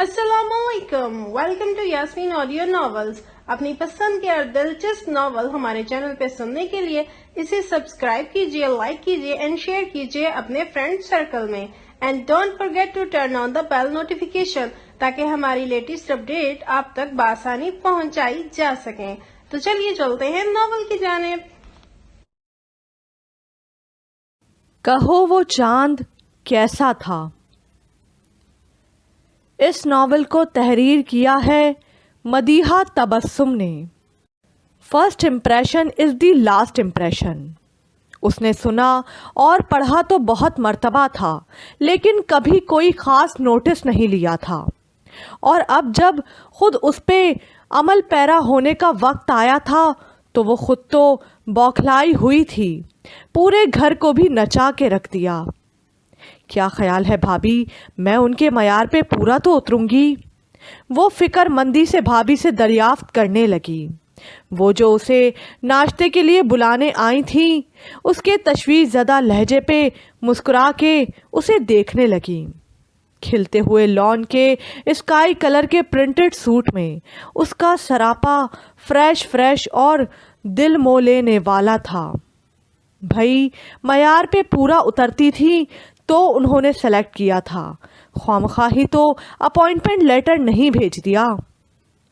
السلام علیکم، welcome to Yasmeen audio novels. اپنی پسند کے اور دلچسپ ناول ہمارے چینل پہ سننے کے لیے اسے سبسکرائب کیجیے، لائک کیجیے اینڈ شیئر کیجیے اپنے فرینڈ سرکل میں، and don't forget to turn on the bell notification تاکہ ہماری لیٹسٹ اپڈیٹ آپ تک بآسانی پہنچائی جا سکیں۔ تو چلیے چلتے ہیں ناول کی جانب۔ کہو وہ چاند کیسا تھا۔ اس ناول کو تحریر کیا ہے مدیحہ تبسم نے۔ First impression is the last impression. اس نے سنا اور پڑھا تو بہت مرتبہ تھا، لیکن کبھی کوئی خاص نوٹس نہیں لیا تھا، اور اب جب خود اس پہ عمل پیرا ہونے کا وقت آیا تھا تو وہ خود تو بوکھلائی ہوئی تھی، پورے گھر کو بھی نچا کے رکھ دیا۔ کیا خیال ہے بھابھی، میں ان کے معیار پہ پورا تو اتروں گی؟ وہ فکر مندی سے بھابھی سے دریافت کرنے لگی۔ وہ جو اسے ناشتے کے لیے بلانے آئی تھیں، اس کے تشویش زدہ لہجے پہ مسکرا کے اسے دیکھنے لگی۔ کھلتے ہوئے لان کے اسکائی کلر کے پرنٹڈ سوٹ میں اس کا سراپا فریش اور دل مو لینے والا تھا۔ بھائی معیار پہ پورا اترتی تھی تو انہوں نے سلیکٹ کیا تھا، خواہ تو اپوائنٹمنٹ لیٹر نہیں بھیج دیا۔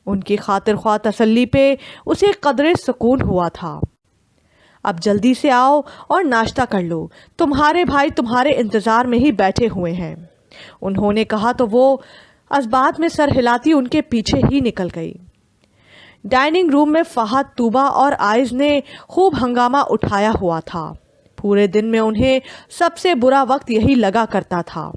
ان کی خاطر خواہ تسلی پہ اسے قدرے سکون ہوا تھا۔ اب جلدی سے آؤ اور ناشتہ کر لو، تمہارے بھائی تمہارے انتظار میں ہی بیٹھے ہوئے ہیں، انہوں نے کہا تو وہ اسبات میں سر ہلاتی ان کے پیچھے ہی نکل گئی۔ ڈائننگ روم میں فہد، طوبہ اور آئز نے خوب ہنگامہ اٹھایا ہوا تھا۔ پورے دن میں انہیں سب سے برا وقت یہی لگا کرتا تھا،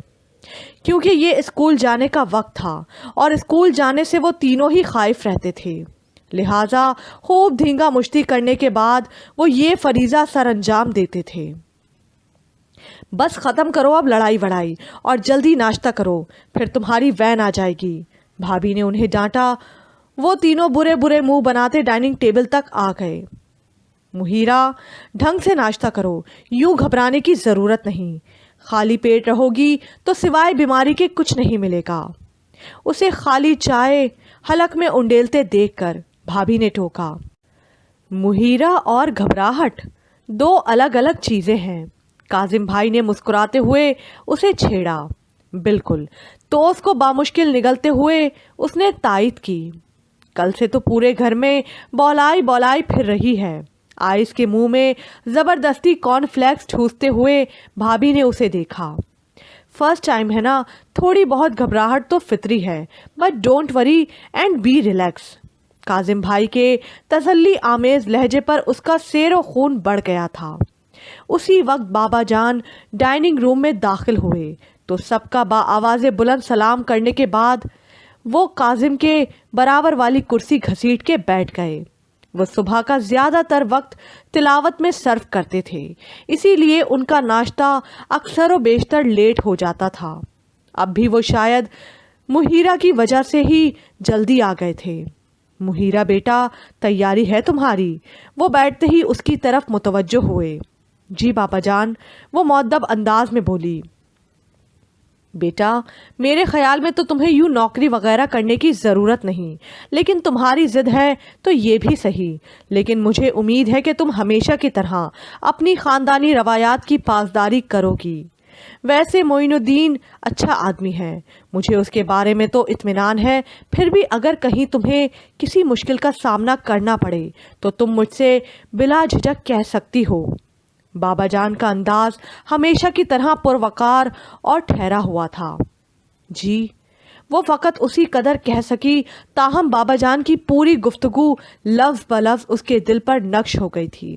کیونکہ یہ اسکول جانے کا وقت تھا اور اسکول جانے سے وہ تینوں ہی خائف رہتے تھے، لہٰذا خوب دھینگا مشتی کرنے کے بعد وہ یہ فریضہ سر انجام دیتے تھے۔ بس ختم کرو اب لڑائی وڑائی اور جلدی ناشتہ کرو، پھر تمہاری وین آ جائے گی، بھابھی نے انہیں ڈانٹا۔ وہ تینوں برے منہ بناتے ڈائننگ ٹیبل تک آ گئے۔ مہیرہ، ڈھنگ سے ناشتہ کرو، یوں گھبرانے کی ضرورت نہیں، خالی پیٹ رہو گی تو سوائے بیماری کے کچھ نہیں ملے گا۔ اسے خالی چائے حلق میں انڈیلتے دیکھ کر بھابھی نے ٹوکا۔ مہیرہ اور گھبراہٹ دو الگ الگ چیزیں ہیں، کاظم بھائی نے مسکراتے ہوئے اسے چھیڑا۔ بالکل، تو اس کو بامشکل نگلتے ہوئے اس نے تائید کی۔ کل سے تو پورے گھر میں بولائی پھر رہی ہے۔ آئس کے منہ میں زبردستی کارن فلیکس ٹھوستے ہوئے بھابھی نے اسے دیکھا۔ فرسٹ ٹائم ہے نا، تھوڑی بہت گھبراہٹ تو فطری ہے، but don't worry and be relax. Kazim بھائی کے تسلی آمیز لہجے پر اس کا سیر و خون بڑھ گیا تھا۔ اسی وقت بابا جان ڈائننگ روم میں داخل ہوئے تو سب کا بآواز بلند سلام کرنے کے بعد وہ کاظم کے برابر والی کرسی گھسیٹ کے بیٹھ گئے۔ وہ صبح کا زیادہ تر وقت تلاوت میں صرف کرتے تھے، اسی لیے ان کا ناشتہ اکثر و بیشتر لیٹ ہو جاتا تھا۔ اب بھی وہ شاید مہیرہ کی وجہ سے ہی جلدی آ گئے تھے۔ مہیرہ بیٹا، تیاری ہے تمہاری؟ وہ بیٹھتے ہی اس کی طرف متوجہ ہوئے۔ جی بابا جان، وہ مؤدب انداز میں بولی۔ بیٹا، میرے خیال میں تو تمہیں یوں نوکری وغیرہ کرنے کی ضرورت نہیں، لیکن تمہاری ضد ہے تو یہ بھی صحیح، لیکن مجھے امید ہے کہ تم ہمیشہ کی طرح اپنی خاندانی روایات کی پاسداری کرو گی۔ ویسے معین الدین اچھا آدمی ہے، مجھے اس کے بارے میں تو اطمینان ہے، پھر بھی اگر کہیں تمہیں کسی مشکل کا سامنا کرنا پڑے تو تم مجھ سے بلا جھجک کہہ سکتی ہو۔ بابا جان کا انداز ہمیشہ کی طرح پروقار اور ٹھہرا ہوا تھا۔ جی، وہ فقط اسی قدر کہہ سکی، تاہم بابا جان کی پوری گفتگو لفظ بلفظ اس کے دل پر نقش ہو گئی تھی۔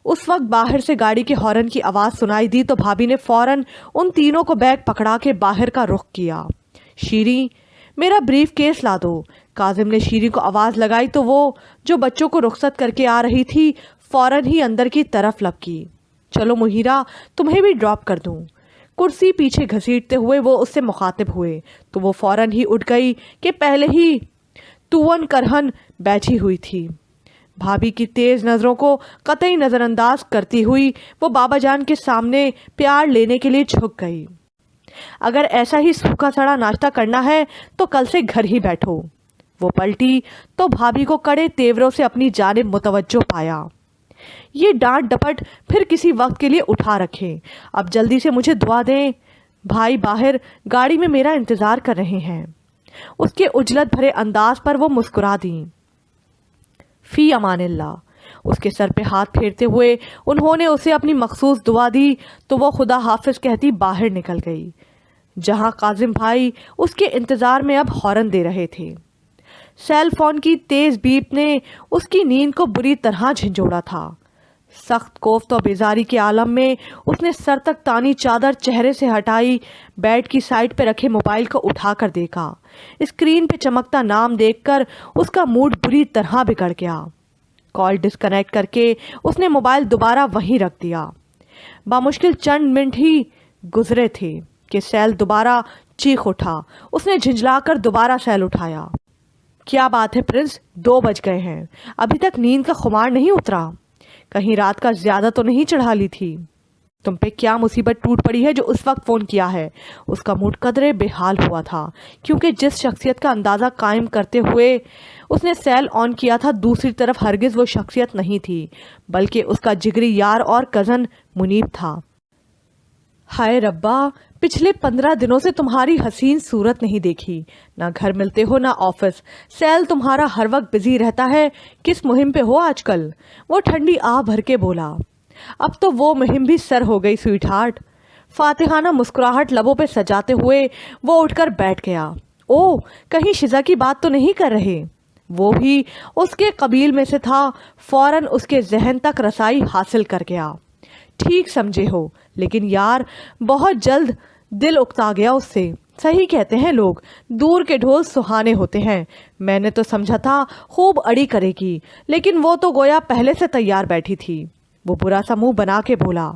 اس وقت باہر سے گاڑی کے ہارن کی آواز سنائی دی تو بھابھی نے فوراً ان تینوں کو بیگ پکڑا کے باہر کا رخ کیا۔ شیریں، میرا بریف کیس لا دو۔ کاظم نے شیریں کو آواز لگائی تو وہ جو بچوں کو رخصت کر کے آ رہی تھی فوراً ہی اندر کی طرف لپکی۔ چلو مہیرہ، تمہیں بھی ڈراپ کر دوں۔ کرسی پیچھے گھسیٹتے ہوئے وہ اس سے مخاطب ہوئے تو وہ فوراً ہی اٹھ گئی کہ پہلے ہی توون کرہن بیٹھی ہوئی تھی۔ بھابھی کی تیز نظروں کو قطعی نظر انداز کرتی ہوئی وہ بابا جان کے سامنے پیار لینے کے لیے جھک گئی۔ اگر ایسا ہی سوکھا سڑا ناشتہ کرنا ہے تو کل سے گھر ہی بیٹھو۔ وہ پلٹی تو بھابھی کو کڑے تیوروں سے اپنی جانب متوجہ پایا۔ یہ ڈانٹ ڈپٹ پھر کسی وقت کے لیے اٹھا رکھیں، اب جلدی سے مجھے دعا دیں، بھائی باہر گاڑی میں میرا انتظار کر رہے ہیں۔ اس کے عجلت بھرے انداز پر وہ مسکرا دیں۔ فی امان اللہ۔ اس کے سر پہ ہاتھ پھیرتے ہوئے انہوں نے اسے اپنی مخصوص دعا دی تو وہ خدا حافظ کہتی باہر نکل گئی، جہاں قاسم بھائی اس کے انتظار میں اب ہارن دے رہے تھے۔ سیل فون کی تیز بیپ نے اس کی نیند کو بری طرح جھنجھوڑا تھا۔ سخت کوفت و بیزاری کے عالم میں اس نے سر تک تانی چادر چہرے سے ہٹائی، بیڈ کی سائڈ پہ رکھے موبائل کو اٹھا کر دیکھا۔ اسکرین پہ چمکتا نام دیکھ کر اس کا موڈ بری طرح بگڑ گیا۔ کال ڈسکنیکٹ کر کے اس نے موبائل دوبارہ وہیں رکھ دیا۔ بامشکل چند منٹ ہی گزرے تھے کہ سیل دوبارہ چیخ اٹھا۔ اس نے جھنجلا کر دوبارہ سیل اٹھایا۔ کیا بات ہے پرنس، 2 بج گئے ہیں، ابھی تک نیند کا خمار نہیں اترا؟ کہیں رات کا زیادہ تو نہیں چڑھا لی تھی؟ تم پہ کیا مصیبت ٹوٹ پڑی ہے جو اس وقت فون کیا ہے؟ اس کا موڈ قدرے بے حال ہوا تھا، کیونکہ جس شخصیت کا اندازہ قائم کرتے ہوئے اس نے سیل آن کیا تھا، دوسری طرف ہرگز وہ شخصیت نہیں تھی، بلکہ اس کا جگری یار اور کزن منیب تھا۔ ہائے ربا، پچھلے 15 دنوں سے تمہاری حسین صورت نہیں دیکھی، نہ گھر ملتے ہو نہ آفس۔ سیل تمہارا ہر وقت بزی رہتا ہے، کس مہم پہ ہو آج کل؟ وہ ٹھنڈی آہ بھر کے بولا۔ اب تو وہ مہم بھی سر ہو گئی سویٹ ہارٹ۔ فاتحانہ مسکراہٹ لبوں پہ سجاتے ہوئے وہ اٹھ کر بیٹھ گیا۔ او، کہیں شزا کی بات تو نہیں کر رہے؟ وہ بھی اس کے قبیل میں سے تھا، فوراً اس کے ذہن تک رسائی حاصل کر گیا۔ ٹھیک سمجھے ہو، لیکن یار بہت جلد دل اکتا گیا اس سے۔ صحیح کہتے ہیں لوگ، دور کے ڈھول سہانے ہوتے ہیں۔ میں نے تو سمجھا تھا خوب اڑی کرے گی، لیکن وہ تو گویا پہلے سے تیار بیٹھی تھی۔ وہ برا سا منہ بنا کے بولا۔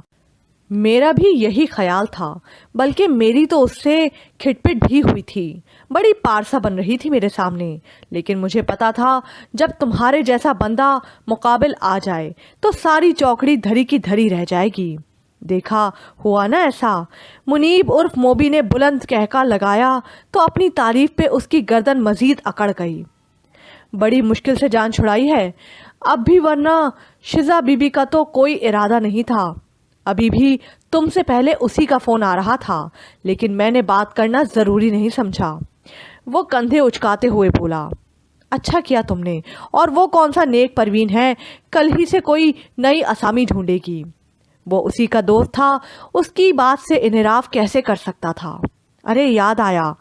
میرا بھی یہی خیال تھا، بلکہ میری تو اس سے کھٹ پٹ بھی ہوئی تھی، بڑی پارسا بن رہی تھی میرے سامنے، لیکن مجھے پتا تھا جب تمہارے جیسا بندہ مقابل آ جائے تو ساری چوکڑی دھری کی دھری رہ جائے گی۔ دیکھا ہوا نا ایسا؟ منیب عرف موبی نے بلند کہکا لگایا تو اپنی تعریف پہ اس کی گردن مزید اکڑ گئی۔ بڑی مشکل سے جان چھڑائی ہے اب بھی، ورنہ شزا بی بی کا تو کوئی ارادہ نہیں تھا۔ ابھی بھی تم سے پہلے اسی کا فون آ رہا تھا، لیکن میں نے بات کرنا ضروری نہیں سمجھا۔ وہ کندھے اچکاتے ہوئے بولا۔ اچھا کیا تم نے، اور وہ کون سا نیک پروین ہے، کل ہی سے کوئی نئی اسامی ڈھونڈے گی۔ وہ اسی کا دوست تھا، اس کی بات سے انحراف کیسے کر سکتا تھا؟ ارے یاد آیا،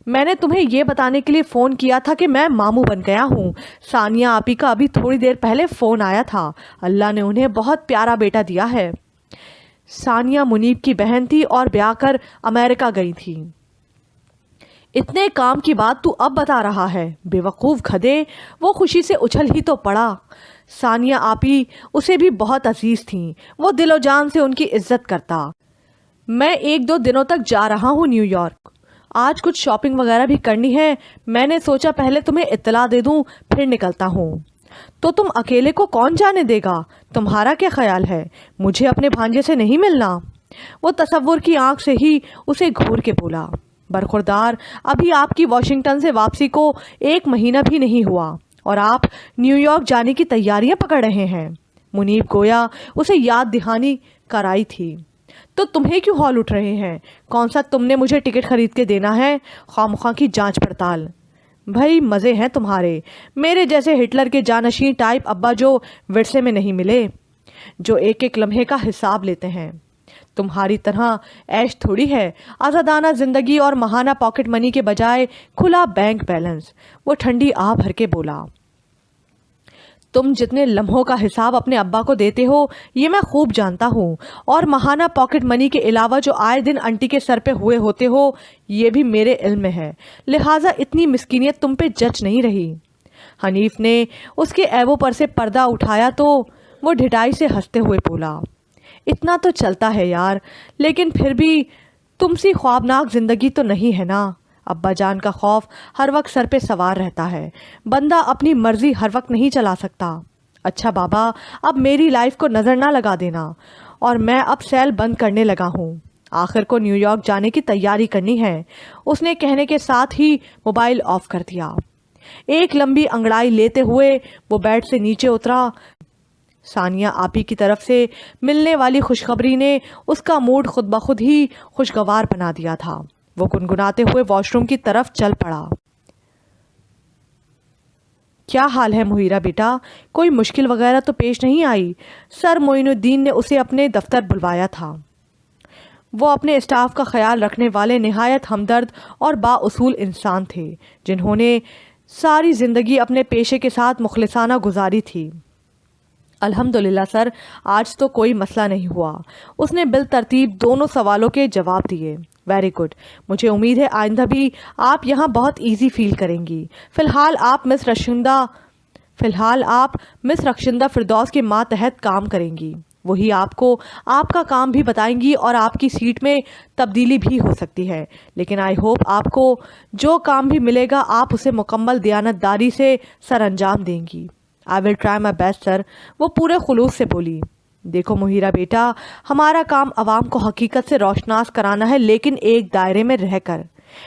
میں نے تمہیں یہ بتانے کے لیے فون کیا تھا کہ میں ماموں بن گیا ہوں۔ ثانیہ آپی کا ابھی تھوڑی دیر پہلے فون آیا تھا، اللہ نے انہیں بہت پیارا بیٹا دیا ہے۔ ثانیہ منیب کی بہن تھی اور بیاہ کر امریکہ گئی تھی۔ اتنے کام کی بات تو اب بتا رہا ہے؟ بے وقوف گدھے، وہ خوشی سے اچھل ہی تو پڑا۔ ثانیہ آپی اسے بھی بہت عزیز تھیں، وہ دل و جان سے ان کی عزت کرتا۔ میں 1-2 دنوں تک جا رہا ہوں نیو یارک، آج کچھ شاپنگ وغیرہ بھی کرنی ہے، میں نے سوچا پہلے تمہیں اطلاع دے دوں پھر نکلتا ہوں۔ تو تم اکیلے کو کون جانے دے گا؟ تمہارا کیا خیال ہے؟ مجھے اپنے بھانجے سے نہیں ملنا؟ وہ تصور کی آنکھ سے ہی اسے گھور کے بولا۔ برخوردار، ابھی آپ کی واشنگٹن سے واپسی کو 1 مہینہ بھی نہیں ہوا اور آپ نیو یارک جانے کی تیاریاں پکڑ رہے ہیں۔ منیب گویا اسے یاد دہانی کرائی تھی۔ تو تمہیں کیوں ہال اٹھ رہے ہیں؟ کون سا تم نے مجھے ٹکٹ خرید کے دینا ہے؟ خواہ کی جانچ پڑتال۔ بھائی مزے ہیں تمہارے، میرے جیسے ہٹلر کے جانشین ٹائپ ابا جو ورثے میں نہیں ملے، جو ایک ایک لمحے کا حساب لیتے ہیں۔ تمہاری طرح عیش تھوڑی ہے، آزادانہ زندگی اور ماہانہ پاکٹ منی کے بجائے کھلا بینک بیلنس۔ وہ ٹھنڈی آہ بھر کے بولا۔ تم جتنے لمحوں کا حساب اپنے ابا کو دیتے ہو یہ میں خوب جانتا ہوں، اور ماہانہ پاکٹ منی کے علاوہ جو آئے دن انٹی کے سر پہ ہوئے ہوتے ہو یہ بھی میرے علم میں ہے، لہٰذا اتنی مسکینیت تم پہ جچ نہیں رہی۔ حنیف نے اس کے عیبوں پر سے پردہ اٹھایا تو وہ ڈھٹائی سے ہنستے ہوئے بولا۔ اتنا تو چلتا ہے یار، لیکن پھر بھی تم سی خوابناک زندگی تو نہیں ہے نا۔ ابا جان کا خوف ہر وقت سر پہ سوار رہتا ہے، بندہ اپنی مرضی ہر وقت نہیں چلا سکتا۔ اچھا بابا، اب میری لائف کو نظر نہ لگا دینا، اور میں اب سیل بند کرنے لگا ہوں۔ آخر کو نیو یارک جانے کی تیاری کرنی ہے، اس نے کہنے کے ساتھ ہی موبائل آف کر دیا۔ ایک لمبی انگڑائی لیتے ہوئے وہ بیڈ سے نیچے اترا۔ ثانیہ آپی کی طرف سے ملنے والی خوشخبری نے اس کا موڈ خود بخود ہی خوشگوار بنا دیا تھا۔ وہ گنگناتے ہوئے واش روم کی طرف چل پڑا۔ کیا حال ہے مہیرہ بیٹا؟ کوئی مشکل وغیرہ تو پیش نہیں آئی؟ سر معین الدین نے اسے اپنے دفتر بلوایا تھا۔ وہ اپنے اسٹاف کا خیال رکھنے والے نہایت ہمدرد اور بااصول انسان تھے، جنہوں نے ساری زندگی اپنے پیشے کے ساتھ مخلصانہ گزاری تھی۔ الحمدللہ سر، آج تو کوئی مسئلہ نہیں ہوا۔ اس نے بالترتیب دونوں سوالوں کے جواب دیے۔ ویری گڈ، مجھے امید ہے آئندہ بھی آپ یہاں بہت ایزی فیل کریں گی۔ فی الحال آپ مس رخشندہ فردوس کے ماتحت کام کریں گی۔ وہی آپ کو آپ کا کام بھی بتائیں گی اور آپ کی سیٹ میں تبدیلی بھی ہو سکتی ہے، لیکن آئی ہوپ آپ کو جو کام بھی ملے گا آپ اسے مکمل دیانتداری سے سر انجام دیں گی۔ I will try my best سر، وہ پورے خلوص سے بولی۔ دیکھو مہیرہ بیٹا، ہمارا کام عوام کو حقیقت سے روشناس کرانا ہے، لیکن ایک دائرے میں رہ کر۔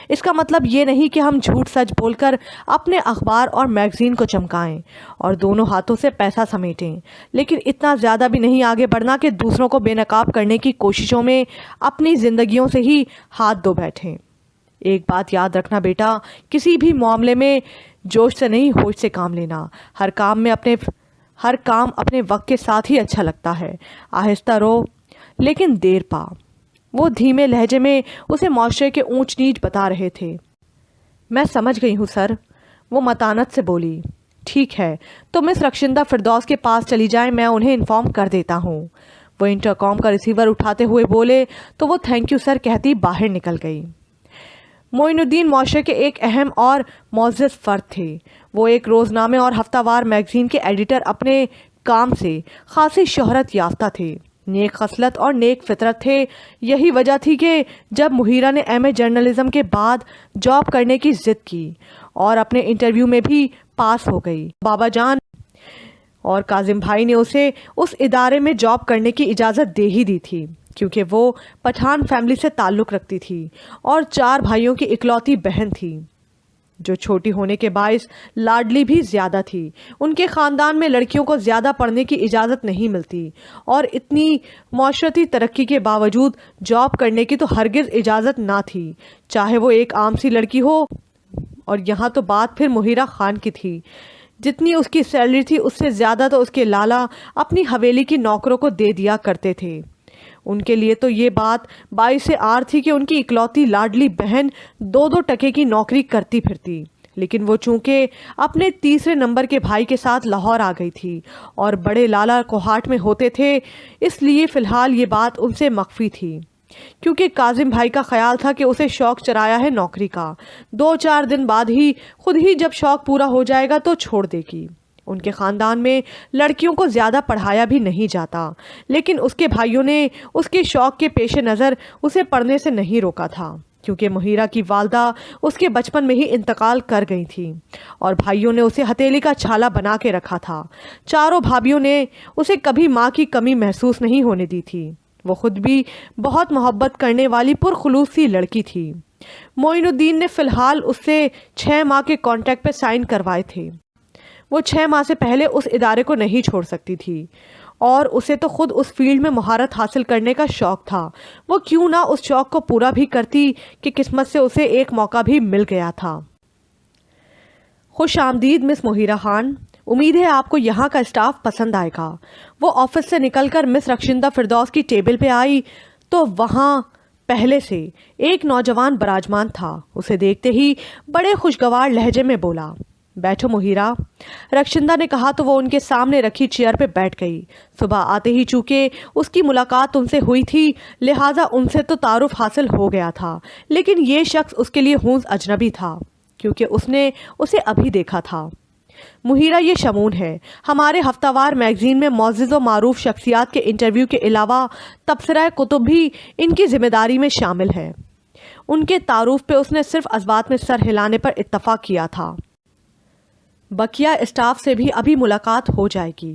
اس کا مطلب یہ نہیں کہ ہم جھوٹ سچ بول کر اپنے اخبار اور میگزین کو چمکائیں اور دونوں ہاتھوں سے پیسہ سمیٹیں، لیکن اتنا زیادہ بھی نہیں آگے بڑھنا کہ دوسروں کو بے نقاب کرنے کی کوششوں میں اپنی زندگیوں سے ہی ہاتھ دھو بیٹھیں۔ ایک بات یاد رکھنا بیٹا، کسی بھی معاملے میں جوش سے نہیں ہوش سے کام لینا۔ ہر کام اپنے وقت کے ساتھ ہی اچھا لگتا ہے۔ آہستہ رو لیکن دیر پا۔ وہ دھیمے لہجے میں اسے معاشرے کے اونچ نیچ بتا رہے تھے۔ میں سمجھ گئی ہوں سر، وہ متانت سے بولی۔ ٹھیک ہے، تو مس رخشندہ فردوس کے پاس چلی جائیں، میں انہیں انفارم کر دیتا ہوں۔ وہ انٹرکام کا ریسیور اٹھاتے ہوئے بولے تو وہ تھینک یو سر کہتی باہر نکل گئی۔ معین الدین معاشرے کے ایک اہم اور معزز فرد تھے۔ وہ ایک روزنامے اور ہفتہ وار میگزین کے ایڈیٹر اپنے کام سے خاصی شہرت یافتہ تھے، نیک خصلت اور نیک فطرت تھے۔ یہی وجہ تھی کہ جب مہیرہ نے ایم اے جرنلزم کے بعد جاب کرنے کی ضد کی اور اپنے انٹرویو میں بھی پاس ہو گئی، بابا جان اور کاظم بھائی نے اسے اس ادارے میں جاب کرنے کی اجازت دے ہی دی تھی، کیونکہ وہ پٹھان فیملی سے تعلق رکھتی تھی اور 4 بھائیوں کی اکلوتی بہن تھی، جو چھوٹی ہونے کے باعث لاڈلی بھی زیادہ تھی۔ ان کے خاندان میں لڑکیوں کو زیادہ پڑھنے کی اجازت نہیں ملتی اور اتنی معاشرتی ترقی کے باوجود جاب کرنے کی تو ہرگز اجازت نہ تھی، چاہے وہ ایک عام سی لڑکی ہو۔ اور یہاں تو بات پھر مہیرہ خان کی تھی۔ جتنی اس کی سیلری تھی اس سے زیادہ تو اس کے لالا اپنی حویلی کی نوکروں کو دے دیا کرتے تھے۔ ان کے لیے تو یہ بات باعث عار تھی کہ ان کی اکلوتی لاڈلی بہن 2 ٹکے کی نوکری کرتی پھرتی، لیکن وہ چونکہ اپنے تیسرے نمبر کے بھائی کے ساتھ لاہور آ گئی تھی اور بڑے لالا کوہاٹ میں ہوتے تھے، اس لیے فی الحال یہ بات ان سے مخفی تھی، کیونکہ کاظم بھائی کا خیال تھا کہ اسے شوق چرایا ہے نوکری کا، 2-4 دن بعد ہی خود ہی جب شوق پورا ہو جائے گا تو چھوڑ دے گی۔ ان کے خاندان میں لڑکیوں کو زیادہ پڑھایا بھی نہیں جاتا، لیکن اس کے بھائیوں نے اس کے شوق کے پیش نظر اسے پڑھنے سے نہیں روکا تھا، کیونکہ مہیرہ کی والدہ اس کے بچپن میں ہی انتقال کر گئی تھی اور بھائیوں نے اسے ہتھیلی کا چھالا بنا کے رکھا تھا۔ 4 بھابھیوں نے اسے کبھی ماں کی کمی محسوس نہیں ہونے دی تھی۔ وہ خود بھی بہت محبت کرنے والی پرخلوص سی لڑکی تھی۔ معین الدین نے فی الحال اس سے 6 ماہ کے کانٹریکٹ پہ سائن کروائے تھے۔ وہ 6 ماہ سے پہلے اس ادارے کو نہیں چھوڑ سکتی تھی اور اسے تو خود اس فیلڈ میں مہارت حاصل کرنے کا شوق تھا۔ وہ کیوں نہ اس شوق کو پورا بھی کرتی کہ قسمت سے اسے ایک موقع بھی مل گیا تھا۔ خوش آمدید مس مہیرہ خان، امید ہے آپ کو یہاں کا اسٹاف پسند آئے گا۔ وہ آفس سے نکل کر مس رخشندہ فردوس کی ٹیبل پہ آئی تو وہاں پہلے سے ایک نوجوان براجمان تھا۔ اسے دیکھتے ہی بڑے خوشگوار لہجے میں بولا، بیٹھو مہیرہ۔ رخشندہ نے کہا تو وہ ان کے سامنے رکھی چیئر پہ بیٹھ گئی۔ صبح آتے ہی چونکہ اس کی ملاقات ان سے ہوئی تھی لہٰذا ان سے تو تعارف حاصل ہو گیا تھا، لیکن یہ شخص اس کے لیے ہونس اجنبی تھا کیونکہ اس نے اسے ابھی دیکھا تھا۔ مہیرہ یہ شمون ہے، ہمارے ہفتہ وار میگزین میں معزز و معروف شخصیات کے انٹرویو کے علاوہ تبصرہ کتب بھی ان کی ذمہ داری میں شامل ہے۔ ان کے تعارف پہ اس نے صرف ازبات میں سر ہلانے پر اتفاق کیا تھا۔ بقیہ اسٹاف سے بھی ابھی ملاقات ہو جائے گی۔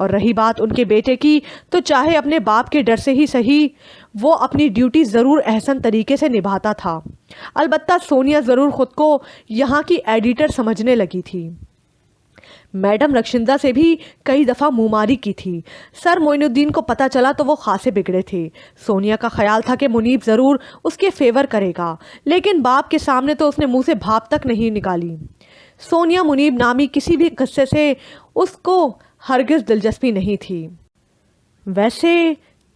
اور رہی بات ان کے بیٹے کی تو چاہے اپنے باپ کے ڈر سے ہی صحیح وہ اپنی ڈیوٹی ضرور احسن طریقے سے نبھاتا تھا۔ البتہ سونیا ضرور خود کو یہاں کی ایڈیٹر سمجھنے لگی تھی۔ میڈم رکشندہ سے بھی کئی دفعہ منہ کی تھی۔ سر معین الدین کو پتہ چلا تو وہ خاصے بگڑے تھے۔ سونیا کا خیال تھا کہ منیب ضرور اس کے فیور کرے گا، لیکن باپ کے سامنے تو اس نے منہ سے بھاپ تک نہیں نکالی۔ سونیا منیب نامی کسی بھی قصے سے اس کو ہرگز دلچسپی نہیں تھی۔ ویسے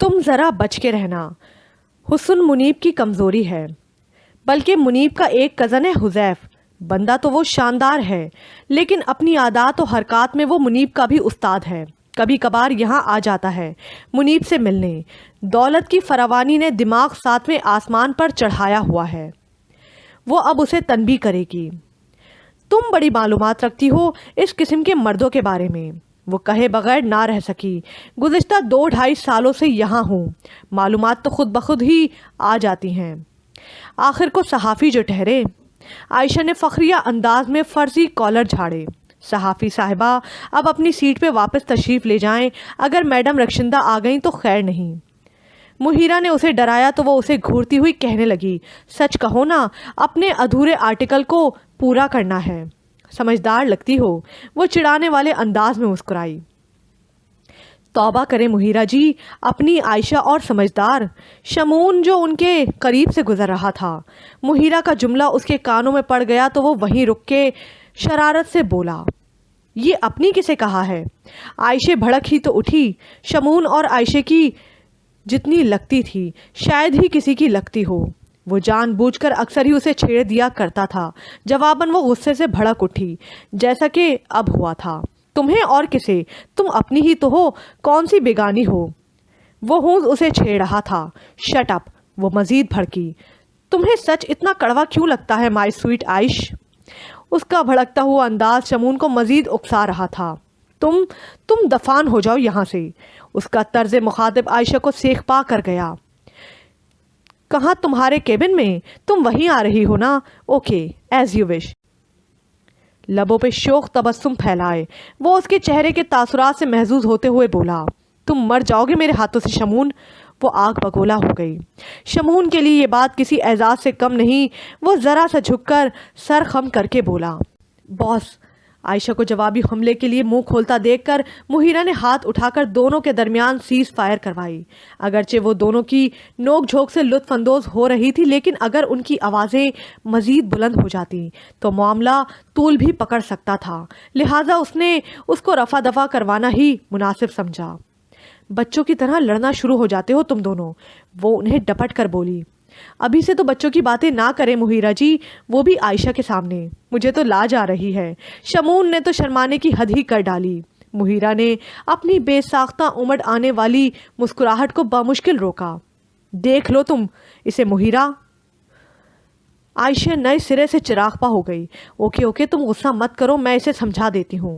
تم ذرا بچ کے رہنا، حسن منیب کی کمزوری ہے، بلکہ منیب کا ایک کزن ہے حذیف، بندہ تو وہ شاندار ہے، لیکن اپنی عادات و حرکات میں وہ منیب کا بھی استاد ہے۔ کبھی کبھار یہاں آ جاتا ہے منیب سے ملنے۔ دولت کی فراوانی نے دماغ ساتویں آسمان پر چڑھایا ہوا ہے، وہ اب اسے تنبیہ کرے گی۔ تم بڑی معلومات رکھتی ہو اس قسم کے مردوں کے بارے میں، وہ کہے بغیر نہ رہ سکی۔ گزشتہ 2-2.5 سالوں سے یہاں ہوں، معلومات تو خود بخود ہی آ جاتی ہیں۔ آخر کو صحافی جو ٹھہرے۔ عائشہ نے فخریہ انداز میں فرضی کالر جھاڑے۔ صحافی صاحبہ اب اپنی سیٹ پہ واپس تشریف لے جائیں، اگر میڈم رکشندہ آ گئیں تو خیر نہیں۔ مہیرہ نے اسے ڈرایا تو وہ اسے گھورتی ہوئی کہنے لگی، سچ کہو نا، اپنے ادھورے آرٹیکل کو پورا کرنا ہے، سمجھدار لگتی ہو۔ وہ چڑھانے والے انداز میں مسکرائی۔ توبہ کریں مہیرہ جی، اپنی عائشہ اور سمجھدار۔ شمون جو ان کے قریب سے گزر رہا تھا، مہیرہ کا جملہ اس کے کانوں میں پڑ گیا تو وہ وہیں رک کے شرارت سے بولا، یہ اپنی کسے کہا ہے؟ عائشہ بھڑک ہی تو اٹھی۔ شمون اور عائشہ کی جتنی لگتی تھی شاید ہی کسی کی لگتی ہو، وہ جان بوجھ کر اکثر ہی اسے چھیڑ دیا کرتا تھا۔ جواباً وہ غصے سے بھڑک اٹھی، جیسا کہ اب ہوا تھا۔ تمہیں اور کسے، تم اپنی ہی تو ہو، کون سی بیگانی ہو؟ وہ ہونز اسے چھیڑ رہا تھا۔ شٹ اپ، وہ مزید بھڑکی۔ تمہیں سچ اتنا کڑوا کیوں لگتا ہے مائی سویٹ عائش؟ اس کا بھڑکتا ہوا انداز شمون کو مزید اکسا رہا تھا۔ تم دفان ہو جاؤ یہاں سے۔ اس کا طرز مخاطب عائشہ کو سیخ پا کر گیا۔ کہاں تمہارے کیبن میں؟ تم وہیں آ رہی ہو نا؟ Okay, as you wish. لبوں پہ شوق تبسم پھیلائے وہ اس کے چہرے کے تاثرات سے محظوظ ہوتے ہوئے بولا، تم مر جاؤ گے میرے ہاتھوں سے شمون۔ وہ آگ بگولا ہو گئی۔ شمون کے لیے یہ بات کسی اعزاز سے کم نہیں۔ وہ ذرا سا جھک کر سر خم کر کے بولا، باس۔ عائشہ کو جوابی حملے کے لیے منہ کھولتا دیکھ کر مہیرہ نے ہاتھ اٹھا کر دونوں کے درمیان سیز فائر کروائی۔ اگرچہ وہ دونوں کی نوک جھوک سے لطف اندوز ہو رہی تھی، لیکن اگر ان کی آوازیں مزید بلند ہو جاتی تو معاملہ طول بھی پکڑ سکتا تھا، لہٰذا اس نے اس کو رفع دفع کروانا ہی مناسب سمجھا۔ بچوں کی طرح لڑنا شروع ہو جاتے ہو تم دونوں، وہ انہیں ڈپٹ کر بولی۔ ابھی سے تو بچوں کی باتیں نہ کریں مہیرہ جی، وہ بھی عائشہ کے سامنے، مجھے تو لاج آ رہی ہے۔ شمون نے تو شرمانے کی حد ہی کر ڈالی۔ مہیرہ نے اپنی بے ساختہ امڑ آنے والی مسکراہٹ کو بامشکل روکا۔ دیکھ لو تم اسے مہیرہ۔ عائشہ نئے سرے سے چراغ پا ہو گئی۔ اوکے تم غصہ مت کرو، میں اسے سمجھا دیتی ہوں۔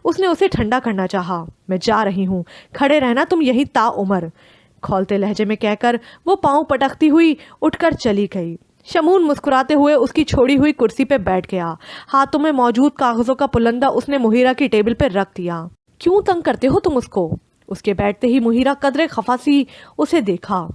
اس نے اسے ٹھنڈا کرنا چاہا۔ میں جا رہی ہوں، کھڑے رہنا تم یہیں تا عمر، کھولتے لہجے میں کہہ کر وہ پاؤں پٹکتی ہوئی اٹھ کر چلی گئی۔ شمون مسکراتے ہوئے اس کی چھوڑی ہوئی کرسی پہ بیٹھ گیا۔ ہاتھوں میں موجود کاغذوں کا پلندہ اس نے مہیرہ کی ٹیبل پہ رکھ دیا۔ کیوں تنگ کرتے ہو تم اس کو؟ اس کے بیٹھتے ہی مہیرہ قدرے خفا سی اسے دیکھا۔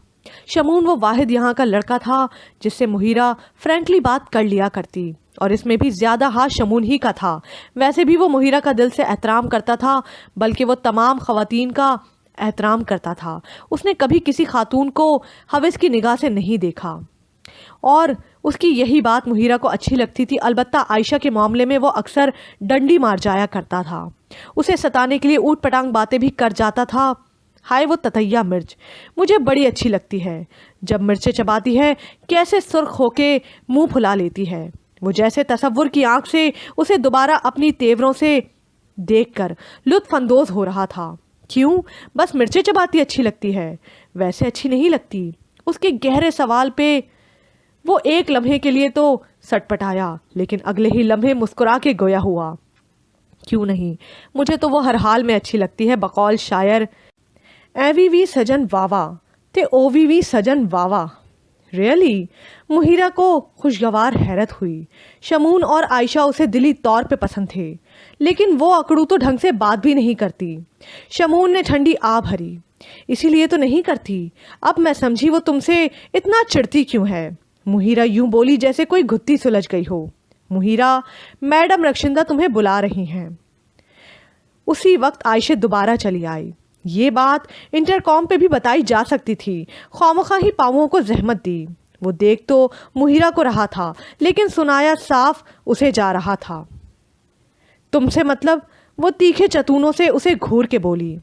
شمون وہ واحد یہاں کا لڑکا تھا جس سے مہیرہ فرینکلی بات کر لیا کرتی، اور اس میں بھی زیادہ ہاتھ شمون ہی کا تھا۔ ویسے بھی وہ مہیرہ کا دل سے احترام کرتا تھا، بلکہ وہ تمام خواتین کا احترام کرتا تھا۔ اس نے کبھی کسی خاتون کو ہوس کی نگاہ سے نہیں دیکھا، اور اس کی یہی بات مہیرہ کو اچھی لگتی تھی۔ البتہ عائشہ کے معاملے میں وہ اکثر ڈنڈی مار جایا کرتا تھا، اسے ستانے کے لیے اوٹ پٹانگ باتیں بھی کر جاتا تھا۔ ہائے وہ تتیا مرچ مجھے بڑی اچھی لگتی ہے، جب مرچیں چباتی ہے کیسے سرخ ہو کے منہ پھلا لیتی ہے۔ وہ جیسے تصور کی آنکھ سے اسے دوبارہ اپنی تیوروں سے دیکھ کر لطف اندوز ہو رہا تھا۔ کیوں؟ بس مرچیں چباتی اچھی لگتی ہے؟ ویسے اچھی نہیں لگتی؟ اس کے گہرے سوال پہ وہ ایک لمحے کے لیے تو سٹ پٹایا، لیکن اگلے ہی لمحے مسکرا کے گویا ہوا، کیوں نہیں، مجھے تو وہ ہر حال میں اچھی لگتی ہے۔ بقول شاعر، اے وی وی سجن واوا تے او وی وی سجن واوا، ریئلی؟ مہیرہ کو خوشگوار حیرت ہوئی. شمون اور عائشہ اسے دلی طور پہ پسند تھے، لیکن وہ اکڑو تو ڈھنگ سے بات بھی نہیں کرتی. شمون نے ٹھنڈی آ بھری. اسی لیے تو نہیں کرتی. اب میں سمجھی وہ تم سے اتنا چڑھتی کیوں ہے. مہیرہ یوں بولی جیسے کوئی گھتی سلجھ گئی ہو. مہیرہ، میڈم رخشندہ تمہیں بلا رہی ہیں. اسی وقت عائشہ دوبارہ چلی آئی. یہ بات انٹرکام پہ بھی بتائی جا سکتی تھی، خوامخواہ ہی پاؤں کو زحمت دی. وہ دیکھ تو مہیرہ کو رہا تھا، لیکن سنایا صاف اسے جا رہا تھا. تم سے مطلب؟ وہ تیکھے چتونوں سے اسے گھور کے بولی.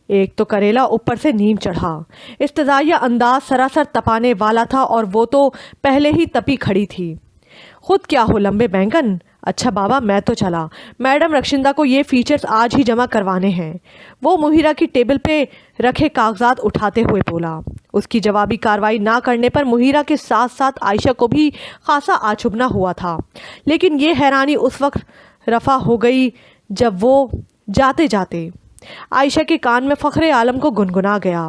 ایک تو کریلا اوپر سے نیم چڑھا. استدعائیہ انداز سراسر تپانے والا تھا اور وہ تو پہلے ہی تپی کھڑی تھی. خود کیا ہو لمبے بینگن. اچھا بابا میں تو چلا. میڈم رخشندہ کو یہ فیچرز آج ہی جمع کروانے ہیں. وہ مہیرہ کی ٹیبل پہ رکھے کاغذات اٹھاتے ہوئے بولا. اس کی جوابی کارروائی نہ کرنے پر مہیرہ کے ساتھ ساتھ عائشہ کو بھی خاصا آچبنا ہوا تھا، لیکن یہ حیرانی اس وقت رفع ہو گئی جب وہ جاتے جاتے عائشہ کے کان میں فخر عالم کو گنگنا گیا.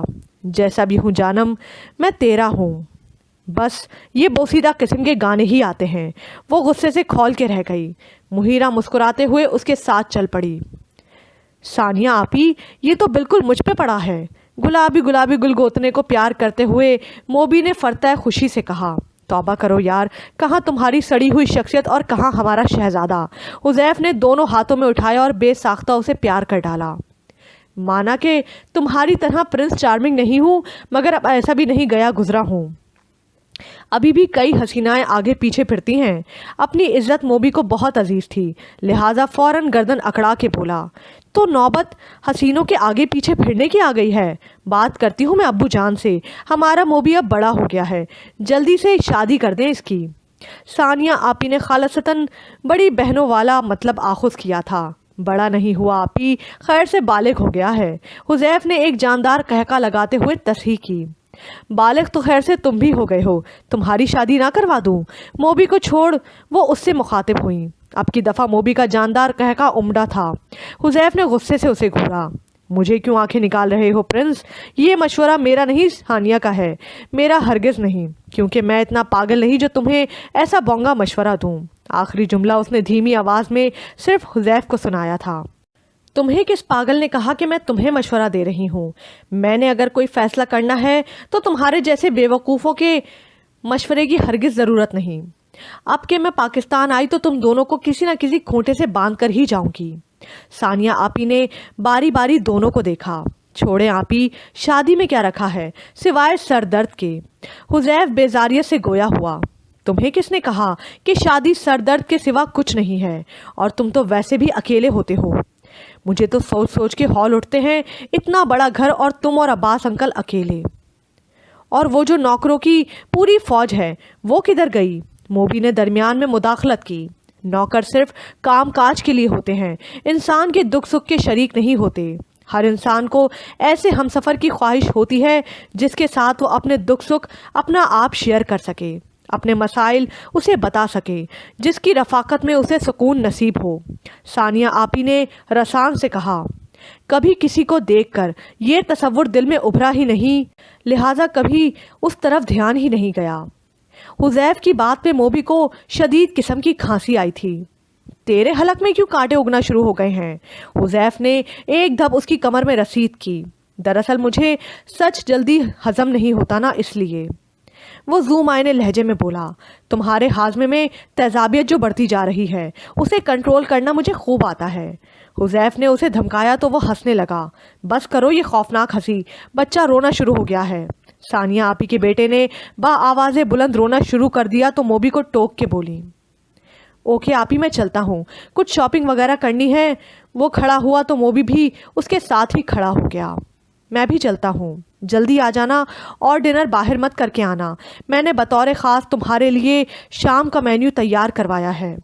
جیسا بھی ہوں جانم، میں تیرا ہوں. بس یہ بوسیدہ قسم کے گانے ہی آتے ہیں. وہ غصے سے کھول کے رہ گئی. مہیرہ مسکراتے ہوئے اس کے ساتھ چل پڑی. ثانیہ آپی، یہ تو بالکل مجھ پہ پڑا ہے. گلابی گلابی گل گوتنے کو پیار کرتے ہوئے موبی نے فرتہ خوشی سے کہا. توبہ کرو یار، کہاں تمہاری سڑی ہوئی شخصیت اور کہاں ہمارا شہزادہ. حذیف نے دونوں ہاتھوں میں اٹھایا اور بے ساختہ اسے پیار کر ڈالا. مانا کہ تمہاری طرح پرنس چارمنگ نہیں ہوں، مگر اب ایسا بھی نہیں گیا گزرا ہوں. ابھی بھی کئی حسینائیں آگے پیچھے پھرتی ہیں. اپنی عزت موبی کو بہت عزیز تھی، لہٰذا فوراً گردن اکڑا کے بولا. تو نوبت حسینوں کے آگے پیچھے پھرنے کی آ گئی ہے. بات کرتی ہوں میں ابو جان سے. ہمارا موبی اب بڑا ہو گیا ہے، جلدی سے شادی کر دیں اس کی. ثانیہ آپی نے خالصتاً بڑی بہنوں والا مطلب آخذ کیا تھا. بڑا نہیں ہوا آپی، خیر سے بالغ ہو گیا ہے. حذیف نے ایک جاندار قہقہ لگاتے ہوئے تصحیح کی. بالغ تو خیر سے تم بھی ہو گئے ہو، تمہاری شادی نہ کروا دوں. موبی کو چھوڑ وہ اس سے مخاطب ہوئیں. اب کی دفعہ موبی کا جاندار قہقہ عمدہ تھا. حذیف نے غصے سے اسے گھورا. مجھے کیوں آنکھیں نکال رہے ہو پرنس؟ یہ مشورہ میرا نہیں، ثانیہ کا ہے. میرا ہرگز نہیں، کیونکہ میں اتنا پاگل نہیں جو تمہیں ایسا بونگا مشورہ دوں. آخری جملہ اس نے دھیمی آواز میں صرف حذیف کو سنایا تھا. تمہیں کس پاگل نے کہا کہ میں تمہیں مشورہ دے رہی ہوں؟ میں نے اگر کوئی فیصلہ کرنا ہے تو تمہارے جیسے بے وقوفوں کے مشورے کی ہرگز ضرورت نہیں. اب کہ میں پاکستان آئی تو تم دونوں کو کسی نہ کسی کھوٹے سے باندھ کر ہی جاؤں گی. ثانیہ آپی نے باری باری دونوں کو دیکھا. چھوڑیں آپی، شادی میں کیا رکھا ہے سوائے سر درد کے. حذیف بیزاریت سے گویا ہوا. تمہیں کس نے کہا کہ شادی سر درد کے سوا کچھ نہیں ہے؟ اور تم تو ویسے بھی اکیلے ہوتے ہو. مجھے تو سوچ سوچ کے ہال اٹھتے ہیں. اتنا بڑا گھر اور تم اور عباس انکل اکیلے. اور وہ جو نوکروں کی پوری فوج ہے وہ کدھر گئی؟ موبی نے درمیان میں مداخلت کی. نوکر صرف کام کاج کے لیے ہوتے ہیں، انسان کے دکھ سکھ کے شریک نہیں ہوتے. ہر انسان کو ایسے ہم سفر کی خواہش ہوتی ہے جس کے ساتھ وہ اپنے دکھ سکھ اپنا آپ شیئر کر سکے، اپنے مسائل اسے بتا سکے، جس کی رفاقت میں اسے سکون نصیب ہو. ثانیہ آپی نے رسان سے کہا. کبھی کسی کو دیکھ کر یہ تصور دل میں ابھرا ہی نہیں، لہٰذا کبھی اس طرف دھیان ہی نہیں گیا. حذیف کی بات پہ موبی کو شدید قسم کی کھانسی آئی تھی. تیرے حلق میں کیوں کانٹے اگنا شروع ہو گئے ہیں؟ حذیف نے ایک دھپ اس کی کمر میں رسید کی. دراصل مجھے سچ جلدی ہضم نہیں ہوتا نا، اس لیے. وہ زوم آئینے لہجے میں بولا. تمہارے ہاضمے میں تیزابیت جو بڑھتی جا رہی ہے اسے کنٹرول کرنا مجھے خوب آتا ہے. حذیف نے اسے دھمکایا تو وہ ہنسنے لگا. بس کرو یہ خوفناک ہنسی، بچہ رونا شروع ہو گیا ہے. ثانیہ آپی کے بیٹے نے با آواز بلند رونا شروع کر دیا تو موبی کو ٹوک کے بولی. اوکے آپی میں چلتا ہوں، کچھ شاپنگ وغیرہ کرنی ہے. وہ کھڑا ہوا تو موبی بھی اس کے ساتھ ہی کھڑا ہو گیا. میں بھی چلتا ہوں، جلدی آ جانا اور ڈنر باہر مت کر کے آنا. میں نے بطور خاص تمہارے لیے شام کا مینیو تیار کروایا ہے.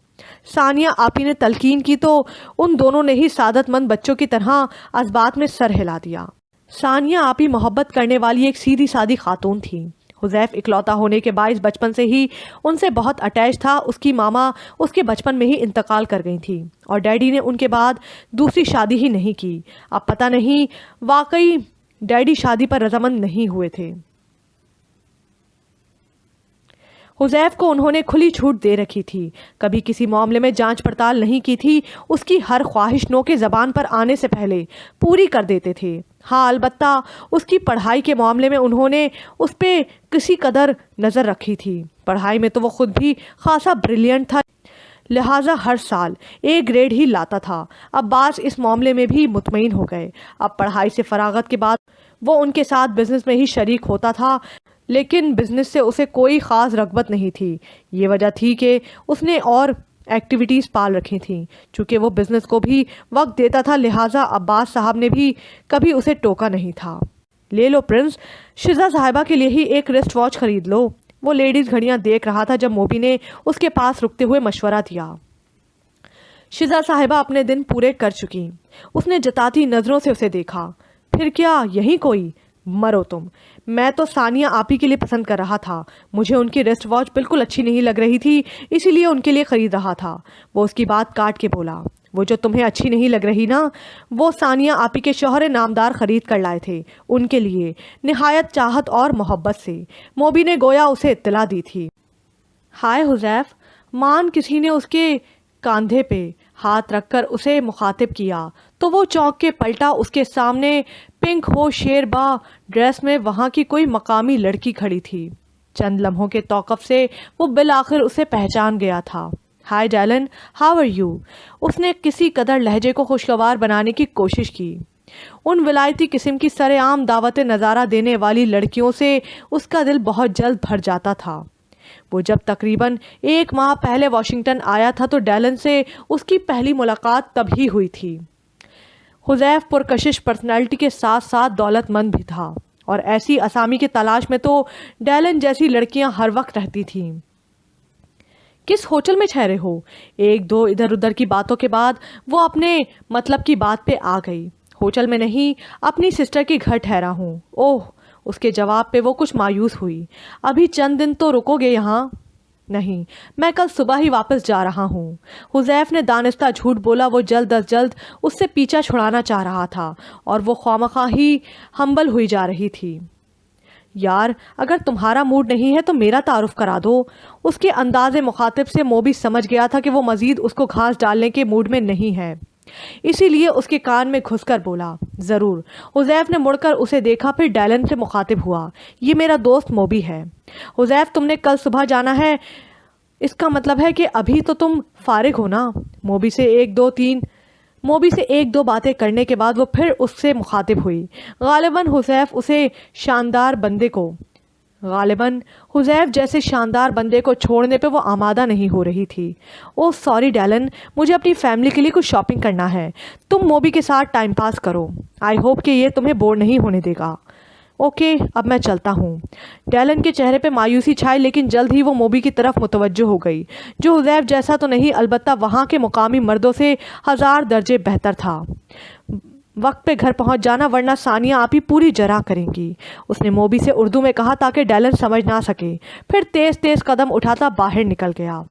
ثانیہ آپی نے تلقین کی تو ان دونوں نے ہی سعادت مند بچوں کی طرح اسبات میں سر ہلا دیا. ثانیہ آپی محبت کرنے والی ایک سیدھی سادی خاتون تھی. حذیف اکلوتا ہونے کے باعث بچپن سے ہی ان سے بہت اٹیچ تھا. اس کی ماما اس کے بچپن میں ہی انتقال کر گئی تھی اور ڈیڈی نے ان کے بعد دوسری شادی ہی نہیں کی. اب پتہ نہیں واقعی ڈیڈی شادی پر رضامند نہیں ہوئے تھے. حذیف کو انہوں نے کھلی چھوٹ دے رکھی تھی، کبھی کسی معاملے میں جانچ پڑتال نہیں کی تھی، اس کی ہر خواہش نو کے زبان پر آنے سے پہلے پوری کر دیتے تھے۔ ہاں البتہ اس کی پڑھائی کے معاملے میں انہوں نے اس پہ کسی قدر نظر رکھی تھی۔ پڑھائی میں تو وہ خود بھی خاصا بریلینٹ تھا، لہٰذا ہر سال A گریڈ ہی لاتا تھا۔ عباس اس معاملے میں بھی مطمئن ہو گئے۔ اب پڑھائی سے فراغت کے بعد وہ ان کے ساتھ بزنس میں ہی شریک ہوتا تھا، لیکن بزنس سے اسے کوئی خاص رغبت نہیں تھی۔ یہ وجہ تھی کہ اس نے اور ایکٹیویٹیز پال رکھی تھیں۔ چونکہ وہ بزنس کو بھی وقت دیتا تھا، لہٰذا عباس صاحب نے بھی کبھی اسے ٹوکا نہیں تھا۔ لے لو پرنس، شزا صاحبہ کے لیے ہی ایک ریسٹ واچ خرید لو۔ وہ لیڈیز گھڑیاں دیکھ رہا تھا جب موبی نے اس کے پاس رکتے ہوئے مشورہ دیا۔ شزا صاحبہ اپنے دن پورے کر چکی۔ اس نے جتاتی نظروں سے اسے دیکھا۔ پھر کیا یہی کوئی؟ مرو تم، میں تو ثانیہ آپی کے لیے پسند کر رہا تھا۔ مجھے ان کی ریسٹ واچ بالکل اچھی نہیں لگ رہی تھی، اسی لیے ان کے لیے خرید رہا تھا۔ وہ اس کی بات کاٹ کے بولا، وہ جو تمہیں اچھی نہیں لگ رہی نا، وہ ثانیہ آپی کے شوہر نامدار خرید کر لائے تھے ان کے لیے، نہایت چاہت اور محبت سے۔ موبی نے گویا اسے اطلاع دی تھی۔ ہائے حذیف، مان کسی نے اس کے کاندھے پہ ہاتھ رکھ کر اسے مخاطب کیا تو وہ چونک کے پلٹا۔ اس کے سامنے پنک ہو شیربا ڈریس میں وہاں کی کوئی مقامی لڑکی کھڑی تھی۔ چند لمحوں کے توقف سے وہ بالآخر اسے پہچان گیا تھا۔ ہائے ڈیلن، ہاؤ آر یو؟ اس نے کسی قدر لہجے کو خوشگوار بنانے کی کوشش کی۔ ان ولایتی قسم کی سر عام دعوت نظارہ دینے والی لڑکیوں سے اس کا دل بہت جلد بھر جاتا تھا۔ وہ جب تقریباً 1 ماہ پہلے واشنگٹن آیا تھا تو ڈیلن سے اس کی پہلی ملاقات تب ہی ہوئی تھی۔ حذیف پرکشش پرسنالٹی کے ساتھ ساتھ دولت مند بھی تھا، اور ایسی اسامی کی تلاش میں تو ڈیلن جیسی لڑکیاں ہر وقت رہتی تھیں۔ کس ہوٹل میں ٹھہرے ہو؟ 1-2 ادھر ادھر کی باتوں کے بعد وہ اپنے مطلب کی بات پہ آ گئی۔ ہوٹل میں نہیں، اپنی سسٹر کے گھر ٹھہرا ہوں۔ اوہ، اس کے جواب پہ وہ کچھ مایوس ہوئی۔ ابھی چند دن تو رکو گے یہاں؟ نہیں، میں کل صبح ہی واپس جا رہا ہوں۔ حذیف نے دانستہ جھوٹ بولا۔ وہ جلد از جلد اس سے پیچھا چھڑانا چاہ رہا تھا، اور وہ خوامخواہ ہی ہمبل ہوئی جا رہی تھی۔ یار، اگر تمہارا موڈ نہیں ہے تو میرا تعارف کرا دو۔ اس کے انداز مخاطب سے موبی سمجھ گیا تھا کہ وہ مزید اس کو گھاس ڈالنے کے موڈ میں نہیں ہے، اسی لیے اس کے کان میں گھس کر بولا، ضرور۔ حذیف نے مڑ کر اسے دیکھا، پھر ڈیلن سے مخاطب ہوا، یہ میرا دوست موبی ہے۔ حذیف، تم نے کل صبح جانا ہے، اس کا مطلب ہے کہ ابھی تو تم فارغ ہو نا؟ موبی سے ایک دو باتیں کرنے کے بعد وہ پھر اس سے مخاطب ہوئی۔ غالباً حذیف جیسے شاندار بندے کو چھوڑنے پہ وہ آمادہ نہیں ہو رہی تھی۔ اوہ سوری ڈیلن، مجھے اپنی فیملی کے لیے کچھ شاپنگ کرنا ہے، تم موبی کے ساتھ ٹائم پاس کرو۔ آئی ہوپ کہ یہ تمہیں بور نہیں ہونے دے گا۔ اوکے، اب میں چلتا ہوں۔ ڈیلن کے چہرے پہ مایوسی چھائی، لیکن جلد ہی وہ موبی کی طرف متوجہ ہو گئی، جو حذیف جیسا تو نہیں، البتہ وہاں کے مقامی مردوں سے 1000 درجے بہتر تھا۔ وقت پہ گھر پہنچ جانا، ورنہ ثانیہ آپی پوری جرح کریں گی، اس نے موبی سے اردو میں کہا تاکہ ڈیلن سمجھ نہ سکے۔ پھر تیز تیز قدم اٹھاتا باہر نکل گیا۔